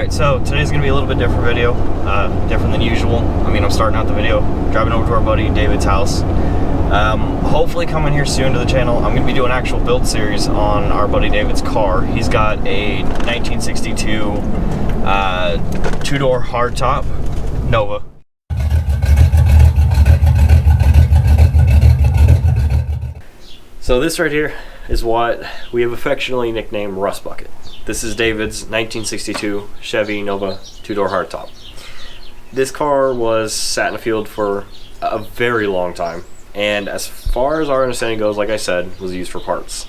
Alright, so today's going to be a little bit different video, different than usual. I mean, I'm starting out the video driving over to our buddy David's house. Hopefully coming here soon to the channel, I'm going to be doing an actual build series on our buddy David's car. He's got a 1962 two-door hardtop Nova. So this right here is what we have affectionately nicknamed Rust Bucket. This is David's 1962 Chevy Nova two-door hardtop. This car was sat in the field for a very long time, and as far as our understanding goes, like I said, was used for parts.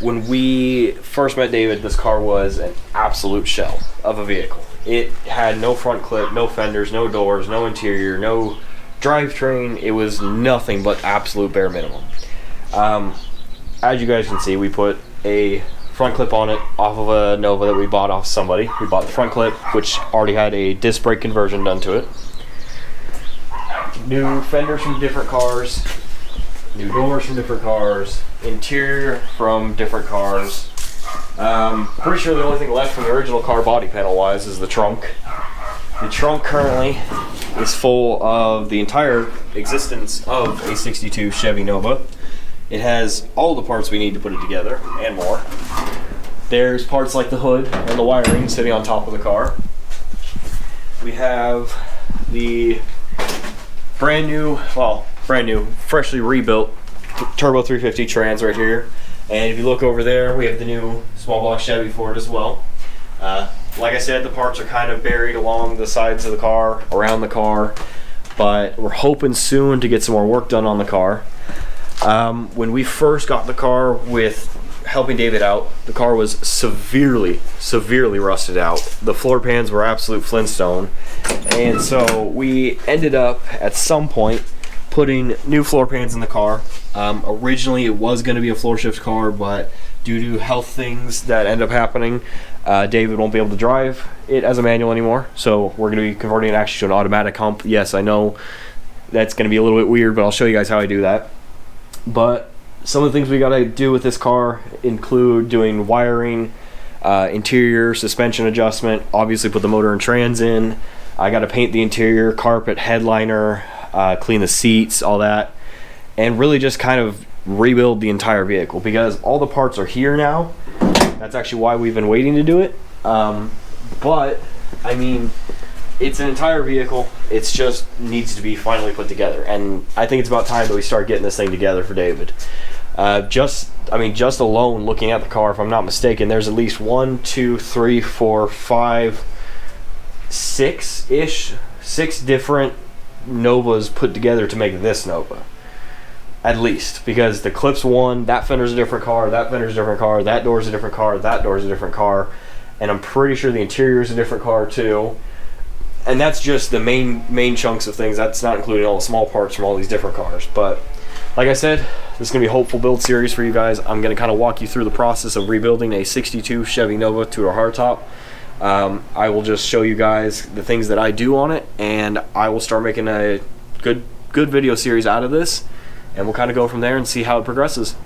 When we first met David, this car was an absolute shell of a vehicle. It had no front clip, no fenders, no doors, no interior, no drivetrain. It was nothing but absolute bare minimum. As you guys can see, we put a front clip on it off of a Nova that we bought off somebody. We bought the front clip, which already had a disc brake conversion done to it. New fenders from different cars, new doors from different cars, interior from different cars. Pretty sure the only thing left from the original car body panel wise is the trunk. The trunk currently is full of the entire existence of a 62 Chevy Nova. It has all the parts we need to put it together and more. There's parts like the hood and the wiring sitting on top of the car. We have the brand new, freshly rebuilt Turbo 350 trans right here. And if you look over there, we have the new small block Chevy for it as well. Like I said, the parts are kind of buried along the sides of the car, around the car, but we're hoping soon to get some more work done on the car. When we first got the car with helping David out, the car was severely rusted out. The floor pans were absolute Flintstone, and so we ended up at some point putting new floor pans in the car. Originally it was going to be a floor shift car, but due to health things that end up happening, David won't be able to drive it as a manual anymore, so we're going to be converting it actually to an automatic hump. Yes, I know that's going to be a little bit weird, but I'll show you guys how I do that. But some of the things we got to do with this car include doing wiring, interior, suspension adjustment, obviously put the motor and trans in. I got to paint the interior, carpet, headliner, clean the seats, all that, and really just kind of rebuild the entire vehicle because all the parts are here now. That's actually why we've been waiting to do it. But I mean, it's an entire vehicle. It's just needs to be finally put together, and I think it's about time that we start getting this thing together for David. Just alone looking at the car, if I'm not mistaken, there's at least 1, 2, 3, 4, 5, 6 different Novas put together to make this Nova. At least, because the clip's one, that fender's a different car, that fender's a different car, that door's a different car, that door's a different car, and I'm pretty sure the interior's a different car too. And that's just the main chunks of things. That's not including all the small parts from all these different cars. But like I said, this is going to be a hopeful build series for you guys. I'm going to kind of walk you through the process of rebuilding a 62 Chevy Nova to a hardtop. I will just show you guys the things that I do on it, and I will start making a good video series out of this, and we'll kind of go from there and see how it progresses.